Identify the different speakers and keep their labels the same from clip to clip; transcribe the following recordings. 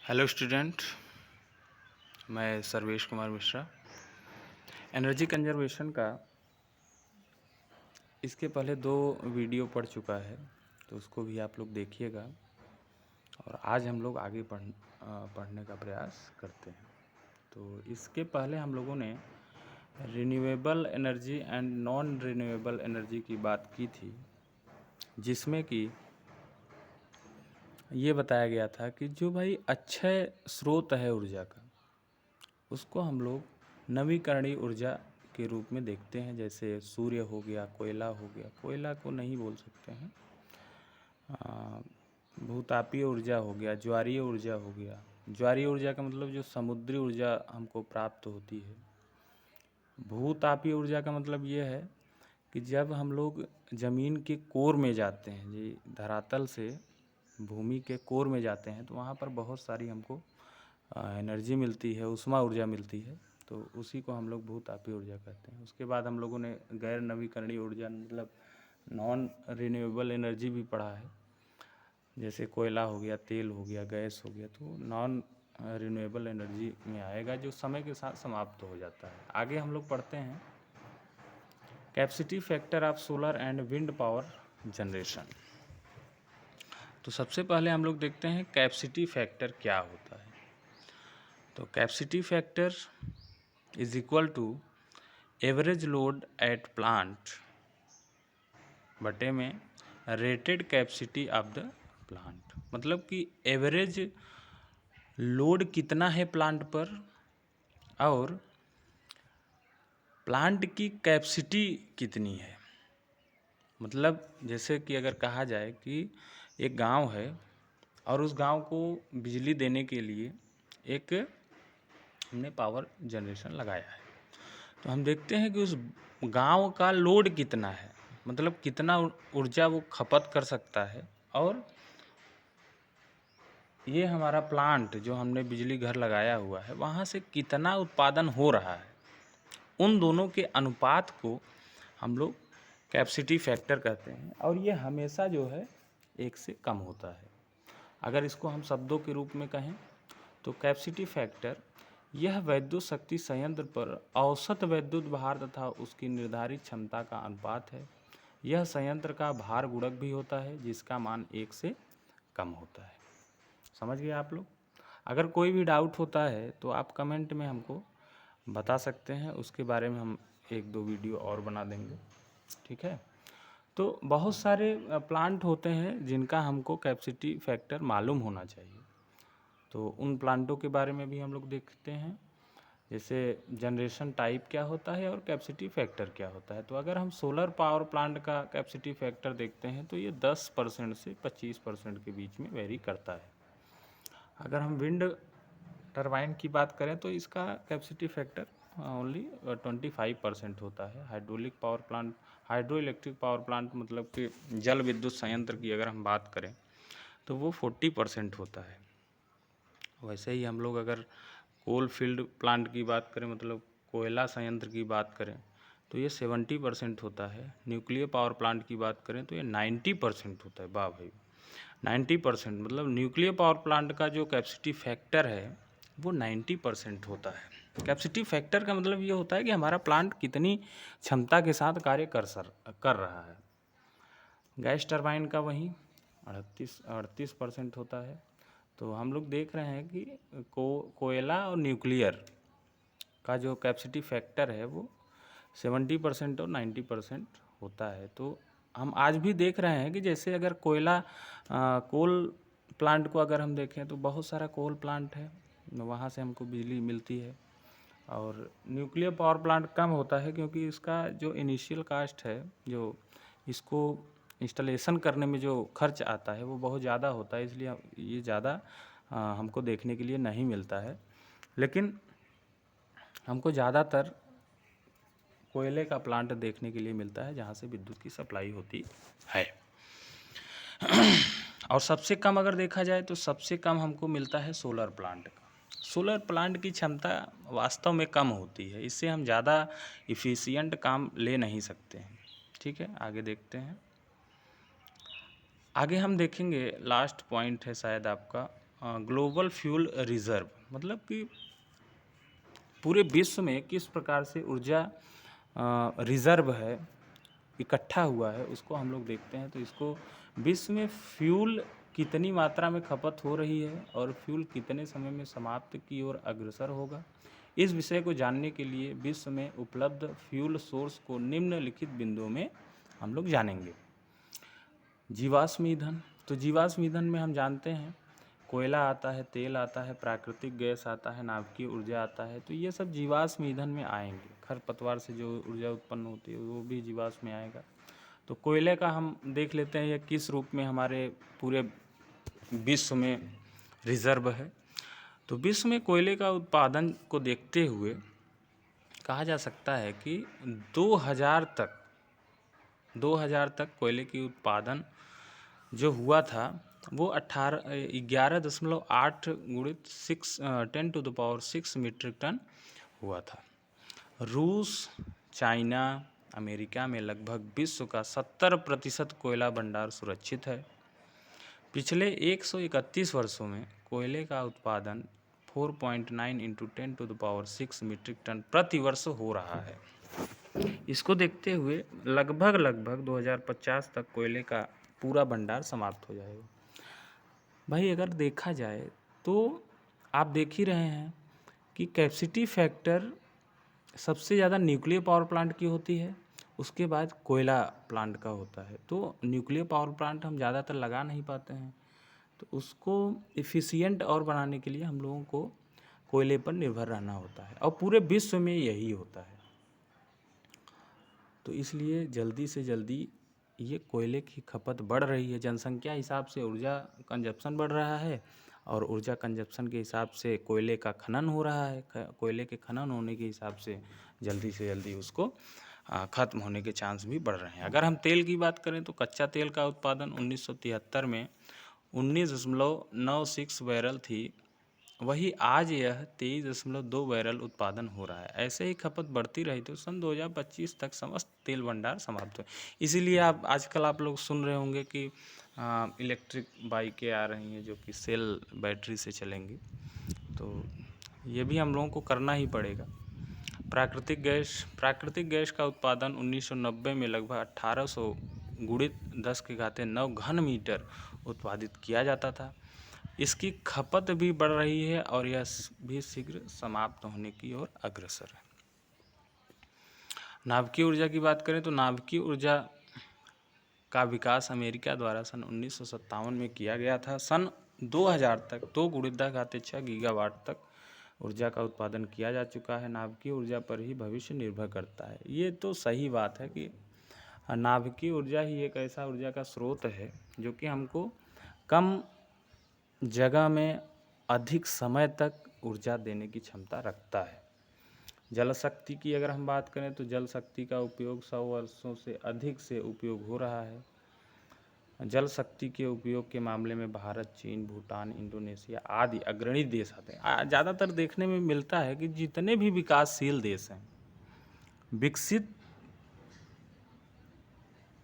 Speaker 1: Hello student, मैं Sarvesh Kumar Mishra. Energy conservation का इसके पहले 2 वीडियो पढ़ चुका है, तो उसको भी आप लोग देखिएगा। और आज हम लोग आगे पढ़ने का प्रयास करते हैं। तो इसके पहले हम लोगों ने renewable energy and non renewable energy की बात की थी, जिसमें कि ये बताया गया था कि जो भाई अक्षय स्रोत है ऊर्जा का, उसको हम लोग नवीकरणीय ऊर्जा के रूप में देखते हैं। जैसे सूर्य हो गया, कोयला हो गया, कोयला को नहीं बोल सकते हैं, भूतापीय ऊर्जा हो गया, ज्वारीय ऊर्जा हो गया। ज्वारीय ऊर्जा का मतलब जो समुद्री ऊर्जा हमको प्राप्त होती है। भूतापीय ऊर्जा का मतलब ये है कि जब हम लोग ज़मीन के कोर में जाते हैं, जी धरातल से भूमि के कोर में जाते हैं, तो वहाँ पर बहुत सारी हमको एनर्जी मिलती है, ऊष्मा ऊर्जा मिलती है। तो उसी को हम लोग भूतापीय ऊर्जा कहते हैं। उसके बाद हम लोगों ने गैर नवीकरणीय ऊर्जा मतलब नॉन रिन्यूएबल एनर्जी भी पढ़ा है। जैसे कोयला हो गया, तेल हो गया, गैस हो गया, तो नॉन रिन्यूएबल एनर्जी में आएगा, जो समय के साथ समाप्त हो जाता है। आगे हम लोग पढ़ते हैं capacity factor of solar and wind power generation. तो सबसे पहले हम लोग देखते हैं कैपेसिटी फैक्टर क्या होता है। तो capacity factor is equal to average load at plant बटे में rated capacity of the plant. मतलब कि एवरेज लोड कितना है प्लांट पर और प्लांट की कैपेसिटी कितनी है। मतलब जैसे कि अगर कहा जाए कि एक गांव है और उस गांव को बिजली देने के लिए एक हमने पावर जनरेशन लगाया है, तो हम देखते हैं कि उस गांव का लोड कितना है, मतलब कितना ऊर्जा वो खपत कर सकता है, और ये हमारा प्लांट जो हमने बिजली घर लगाया हुआ है वहाँ से कितना उत्पादन हो रहा है। उन दोनों के अनुपात को हम लोग कैपेसिटी फैक्टर कहते हैं, और ये हमेशा जो है 1 से कम होता है। अगर इसको हम शब्दों के रूप में कहें तो कैपेसिटी फैक्टर यह वैद्युत शक्ति संयंत्र पर औसत विद्युत भार तथा उसकी निर्धारित क्षमता का अनुपात है। यह संयंत्र का भार गुणक भी होता है, जिसका मान 1 से कम होता है। समझ गए आप लोग? अगर कोई भी डाउट होता है तो आप कमेंट में हमको बता सकते हैं, उसके बारे में हम 1-2 वीडियो और बना देंगे, ठीक है। तो बहुत सारे प्लांट होते हैं जिनका हमको कैपेसिटी फैक्टर मालूम होना चाहिए, तो उन प्लांटों के बारे में भी हम लोग देखते हैं। जैसे जनरेशन टाइप क्या होता है और कैपेसिटी फैक्टर क्या होता है। तो अगर हम सोलर पावर प्लांट का कैपेसिटी फैक्टर देखते हैं तो ये 10% से 25% के बीच में वेरी करता है। अगर हम विंड टरबाइन की बात करें तो इसका कैपेसिटी फैक्टर ओनली 25% होता है। हाइड्रो इलेक्ट्रिक पावर प्लांट मतलब कि जल विद्युत संयंत्र की अगर हम बात करें तो वो 40% होता है। वैसे ही हम लोग अगर कोल फील्ड प्लांट की बात करें, मतलब कोयला संयंत्र की बात करें, तो ये 70% होता है। न्यूक्लियर पावर प्लांट की बात करें तो ये 90% होता है। वाह भाई, 90%, मतलब न्यूक्लियर पावर प्लांट का जो कैपेसिटी फैक्टर है वो 90% होता है। कैपेसिटी फैक्टर का मतलब ये होता है कि हमारा प्लांट कितनी क्षमता के साथ कार्य कर रहा है। गैस टरबाइन का वही 38% होता है। तो हम लोग देख रहे हैं कि कोयला और न्यूक्लियर का जो कैपेसिटी फैक्टर है वो 70% और 90% होता है। तो हम आज भी देख रहे हैं कि जैसे अगर कोल प्लांट को अगर हम देखें तो बहुत सारा कोल प्लांट है, वहाँ से हमको बिजली मिलती है। और न्यूक्लियर पावर प्लांट कम होता है क्योंकि इसका जो इनिशियल कास्ट है, जो इसको इंस्टॉलेशन करने में जो खर्च आता है वो बहुत ज़्यादा होता है, इसलिए ये ज़्यादा हमको देखने के लिए नहीं मिलता है। लेकिन हमको ज़्यादातर कोयले का प्लांट देखने के लिए मिलता है जहाँ से विद्युत की सप्लाई होती है। और सबसे कम अगर देखा जाए तो सबसे कम हमको मिलता है सोलर प्लांट का। सोलर प्लांट की क्षमता वास्तव में कम होती है, इससे हम ज़्यादा इफ़िशियंट काम ले नहीं सकते हैं, ठीक है। आगे देखते हैं। आगे हम देखेंगे, लास्ट पॉइंट है शायद आपका, ग्लोबल फ्यूल रिजर्व, मतलब कि पूरे विश्व में किस प्रकार से ऊर्जा रिजर्व है, इकट्ठा हुआ है, उसको हम लोग देखते हैं। तो इसको विश्व में फ्यूल कितनी मात्रा में खपत हो रही है और फ्यूल कितने समय में समाप्त की ओर अग्रसर होगा, इस विषय को जानने के लिए विश्व में उपलब्ध फ्यूल सोर्स को निम्नलिखित बिंदुओं में हम लोग जानेंगे। जीवाश्म ईंधन, तो जीवाश्म ईंधन में हम जानते हैं कोयला आता है, तेल आता है, प्राकृतिक गैस आता है, नाभिकीय ऊर्जा आता है। तो ये सब जीवाश्म ईंधन में आएंगे। खरपतवार से जो ऊर्जा उत्पन्न होती है वो भी जीवाश्म में आएगा। तो कोयले का हम देख लेते हैं, यह किस रूप में हमारे पूरे विश्व में रिजर्व है। तो विश्व में कोयले का उत्पादन को देखते हुए कहा जा सकता है कि 2000 तक कोयले की उत्पादन जो हुआ था वो 11.8 गुणित 10⁻6 मीट्रिक टन हुआ था। रूस, चाइना, अमेरिका में लगभग विश्व का 70% कोयला भंडार सुरक्षित है। पिछले 131 वर्षों में कोयले का उत्पादन 4.9 × 10⁻6 मीट्रिक टन प्रति वर्ष हो रहा है। इसको देखते हुए लगभग 2050 तक कोयले का पूरा भंडार समाप्त हो जाएगा। भाई अगर देखा जाए तो आप देख ही रहे हैं कि कैपेसिटी फैक्टर सबसे ज़्यादा न्यूक्लियर पावर प्लांट की होती है, उसके बाद कोयला प्लांट का होता है। तो न्यूक्लियर पावर प्लांट हम ज़्यादातर लगा नहीं पाते हैं, तो उसको एफिशिएंट और बनाने के लिए हम लोगों को कोयले पर निर्भर रहना होता है, और पूरे विश्व में यही होता है। तो इसलिए जल्दी से जल्दी ये कोयले की खपत बढ़ रही है। जनसंख्या हिसाब से ऊर्जा कंजप्शन बढ़ रहा है, और ऊर्जा कंजप्शन के हिसाब से कोयले का खनन हो रहा है। कोयले के खनन होने के हिसाब से जल्दी उसको ख़त्म होने के चांस भी बढ़ रहे हैं। अगर हम तेल की बात करें तो कच्चा तेल का उत्पादन 1973 में 19.96 बैरल थी, वही आज यह 23.2 बैरल उत्पादन हो रहा है। ऐसे ही खपत बढ़ती रही तो सन 2025 तक समस्त तेल भंडार समाप्त हो। इसीलिए आजकल आप लोग सुन रहे होंगे कि इलेक्ट्रिक बाइकें आ रही हैं जो कि सेल बैटरी से चलेंगी। तो ये भी हम लोगों को करना ही पड़ेगा। प्राकृतिक गैस का उत्पादन 1990 में लगभग 1800 गुणित 10⁹ घन मीटर उत्पादित किया जाता था। इसकी खपत भी बढ़ रही है और यह भी शीघ्र समाप्त होने की ओर अग्रसर है। नाभिकीय ऊर्जा की बात करें तो नाभिकीय ऊर्जा का विकास अमेरिका द्वारा सन 1957 में किया गया था। सन 2000 तक 2 × 10⁶ गीगावाट तक ऊर्जा का उत्पादन किया जा चुका है। नाभिकीय ऊर्जा पर ही भविष्य निर्भर करता है। ये तो सही बात है कि नाभिकीय ऊर्जा ही एक ऐसा ऊर्जा का स्रोत है जो कि हमको कम जगह में अधिक समय तक ऊर्जा देने की क्षमता रखता है। जल शक्ति की अगर हम बात करें तो जल शक्ति का उपयोग 100 वर्षों से अधिक से उपयोग हो रहा है। जल शक्ति के उपयोग के मामले में भारत, चीन, भूटान, इंडोनेशिया आदि अग्रणी देश आते हैं। ज़्यादातर देखने में मिलता है कि जितने भी विकासशील देश हैं,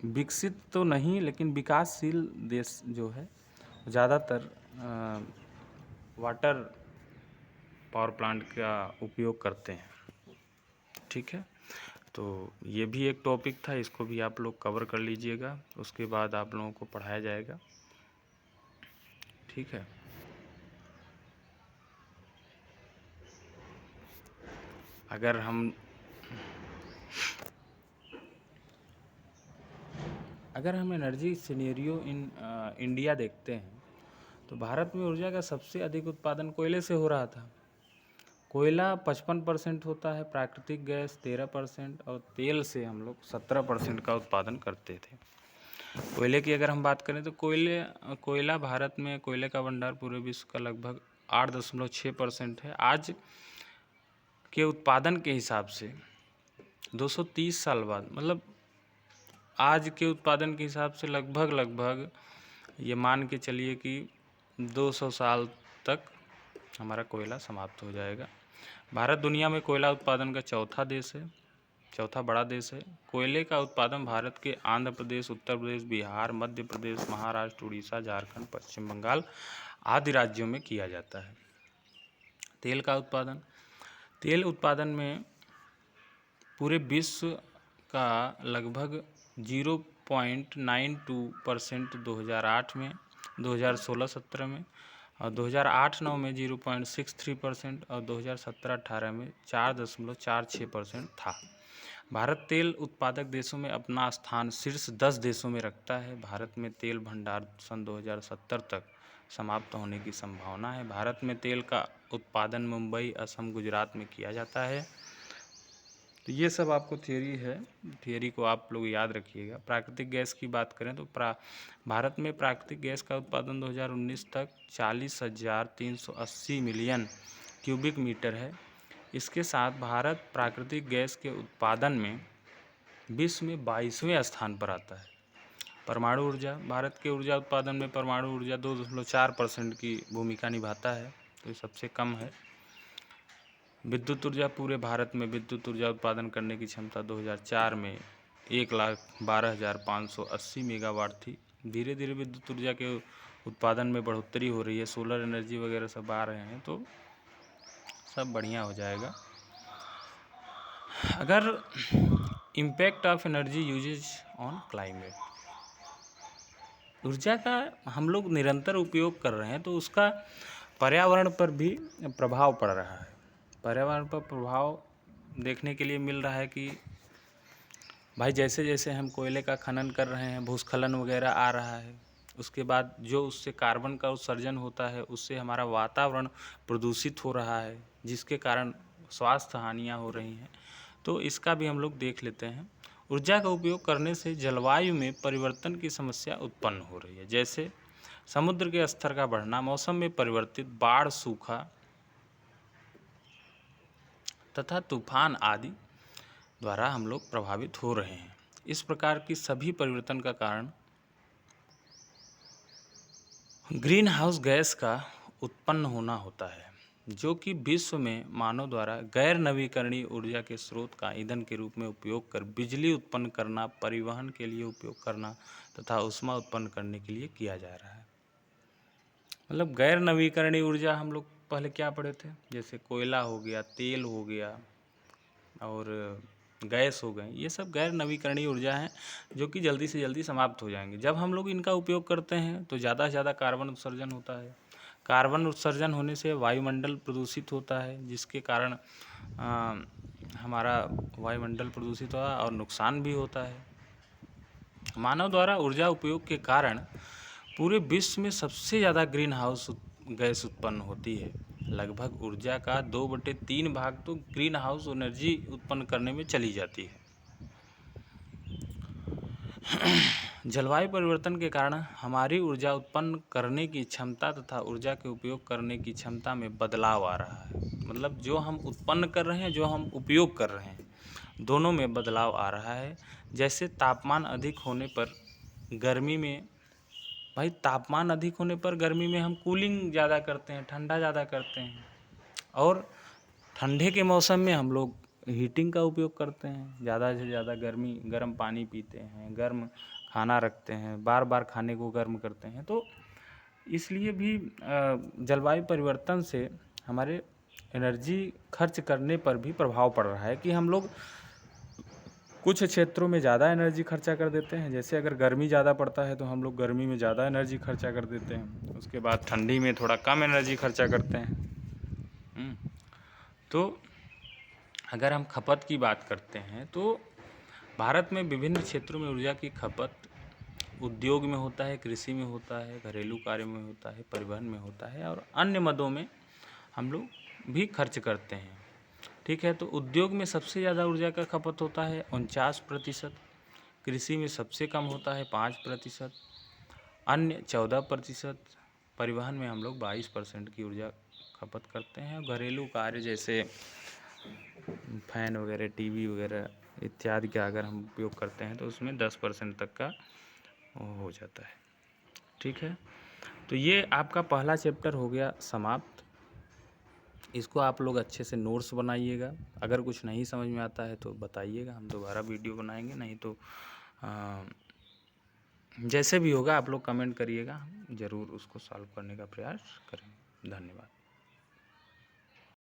Speaker 1: विकसित तो नहीं लेकिन विकासशील देश जो है ज़्यादातर वाटर पावर प्लांट का उपयोग करते हैं। ठीक है, तो ये भी एक टॉपिक था, इसको भी आप लोग कवर कर लीजिएगा, उसके बाद आप लोगों को पढ़ाया जाएगा। ठीक है, अगर हम एनर्जी सिनेरियो इन इंडिया देखते हैं तो भारत में ऊर्जा का सबसे अधिक उत्पादन कोयले से हो रहा था। कोयला 55% होता है, प्राकृतिक गैस 13% और तेल से हम लोग 17% का उत्पादन करते थे। कोयले की अगर हम बात करें तो कोयला भारत में कोयले का भंडार पूरे विश्व का लगभग 8.6% है। आज के उत्पादन के हिसाब से 230 साल बाद, मतलब आज के उत्पादन के हिसाब से लगभग ये मान के चलिए कि 200 साल तक हमारा कोयला समाप्त हो जाएगा। भारत दुनिया में कोयला उत्पादन का चौथा बड़ा देश है। कोयले का उत्पादन भारत के आंध्र प्रदेश, उत्तर प्रदेश, बिहार, मध्य प्रदेश, महाराष्ट्र, उड़ीसा, झारखंड, पश्चिम बंगाल आदि राज्यों में किया जाता है। तेल का उत्पादन, तेल उत्पादन में पूरे विश्व का लगभग 0.92% 2008 में, 2016-17 में, और 2008-9 में 0.63% और 2017-18 में 4.46% था। भारत तेल उत्पादक देशों में अपना स्थान शीर्ष 10 देशों में रखता है। भारत में तेल भंडार सन 2070 तक समाप्त होने की संभावना है। भारत में तेल का उत्पादन मुंबई, असम, गुजरात में किया जाता है। तो ये सब आपको थियरी है, थियरी को आप लोग याद रखिएगा। प्राकृतिक गैस की बात करें तो भारत में प्राकृतिक गैस का उत्पादन 2019 तक 40,380 मिलियन क्यूबिक मीटर है। इसके साथ भारत प्राकृतिक गैस के उत्पादन में विश्व में 22वें स्थान पर आता है। परमाणु ऊर्जा, भारत के ऊर्जा उत्पादन में परमाणु ऊर्जा 2.4% की भूमिका निभाता है, तो ये सबसे कम है। विद्युत ऊर्जा, पूरे भारत में विद्युत ऊर्जा उत्पादन करने की क्षमता 2004 में 1,12,580 मेगावाट थी। धीरे धीरे विद्युत ऊर्जा के उत्पादन में बढ़ोतरी हो रही है, सोलर एनर्जी वगैरह सब आ रहे हैं, तो सब बढ़िया हो जाएगा। अगर impact of energy usage on climate, ऊर्जा का हम लोग निरंतर उपयोग कर रहे हैं तो उसका पर्यावरण पर भी प्रभाव पड़ रहा है। पर्यावरण पर प्रभाव देखने के लिए मिल रहा है कि भाई जैसे जैसे हम कोयले का खनन कर रहे हैं, भूस्खलन वगैरह आ रहा है, उसके बाद जो उससे कार्बन का उत्सर्जन होता है उससे हमारा वातावरण प्रदूषित हो रहा है, जिसके कारण स्वास्थ्य हानियाँ हो रही हैं। तो इसका भी हम लोग देख लेते हैं। ऊर्जा का उपयोग करने से जलवायु में परिवर्तन की समस्या उत्पन्न हो रही है, जैसे समुद्र के स्तर का बढ़ना, मौसम में परिवर्तित, बाढ़, सूखा तथा तूफान आदि द्वारा हम लोग प्रभावित हो रहे हैं। इस प्रकार की सभी परिवर्तन का कारण ग्रीन हाउस गैस का उत्पन्न होना होता है, जो कि विश्व में मानव द्वारा गैर नवीकरणीय ऊर्जा के स्रोत का ईंधन के रूप में उपयोग कर बिजली उत्पन्न करना, परिवहन के लिए उपयोग करना तथा ऊष्मा उत्पन्न करने के लिए किया जा रहा है। मतलब गैर नवीकरणीय ऊर्जा हम लोग पहले क्या पढ़े थे, जैसे कोयला हो गया, तेल हो गया और गैस हो गए, ये सब गैर नवीकरणीय ऊर्जा हैं जो कि जल्दी से जल्दी समाप्त हो जाएंगे। जब हम लोग इनका उपयोग करते हैं तो ज़्यादा से ज़्यादा कार्बन उत्सर्जन होता है। कार्बन उत्सर्जन होने से वायुमंडल प्रदूषित होता है, जिसके कारण हमारा वायुमंडल प्रदूषित हुआ और नुकसान भी होता है। मानव द्वारा ऊर्जा उपयोग के कारण पूरे विश्व में सबसे ज़्यादा ग्रीन हाउस गैस उत्पन्न होती है। लगभग ऊर्जा का 2/3 भाग तो ग्रीन हाउस एनर्जी उत्पन्न करने में चली जाती है। जलवायु परिवर्तन के कारण हमारी ऊर्जा उत्पन्न करने की क्षमता तथा ऊर्जा के उपयोग करने की क्षमता में बदलाव आ रहा है। मतलब जो हम उत्पन्न कर रहे हैं, जो हम उपयोग कर रहे हैं, दोनों में बदलाव आ रहा है। जैसे तापमान अधिक होने पर गर्मी में, भाई तापमान अधिक होने पर गर्मी में हम कूलिंग ज़्यादा करते हैं, ठंडा ज़्यादा करते हैं, और ठंडे के मौसम में हम लोग हीटिंग का उपयोग करते हैं, ज़्यादा से ज़्यादा गर्म पानी पीते हैं, गर्म खाना रखते हैं, बार बार खाने को गर्म करते हैं। तो इसलिए भी जलवायु परिवर्तन से हमारे एनर्जी खर्च करने पर भी प्रभाव पड़ रहा है कि हम लोग कुछ क्षेत्रों में ज़्यादा एनर्जी खर्चा कर देते हैं। जैसे अगर गर्मी ज़्यादा पड़ता है तो हम लोग गर्मी में ज़्यादा एनर्जी खर्चा कर देते हैं, उसके बाद ठंडी में थोड़ा कम एनर्जी खर्चा करते हैं। तो अगर हम खपत की बात करते हैं तो भारत में विभिन्न क्षेत्रों में ऊर्जा की खपत उद्योग में होता है, कृषि में होता है, घरेलू कार्य में होता है, परिवहन में होता है और अन्य मदों में हम लोग भी खर्च करते हैं। ठीक है, तो उद्योग में सबसे ज़्यादा ऊर्जा का खपत होता है 49%, कृषि में सबसे कम होता है 5%, अन्य 14%, परिवहन में हम लोग 22% की ऊर्जा खपत करते हैं। घरेलू कार्य जैसे फैन वगैरह, टीवी वगैरह इत्यादि का अगर हम उपयोग करते हैं तो उसमें 10% तक का हो जाता है। ठीक है, तो ये आपका पहला चैप्टर हो गया समाप्त। इसको आप लोग अच्छे से नोट्स बनाइएगा। अगर कुछ नहीं समझ में आता है तो बताइएगा, हम दोबारा वीडियो बनाएंगे, नहीं तो जैसे भी होगा आप लोग कमेंट करिएगा, हम ज़रूर उसको सॉल्व करने का प्रयास करेंगे। धन्यवाद।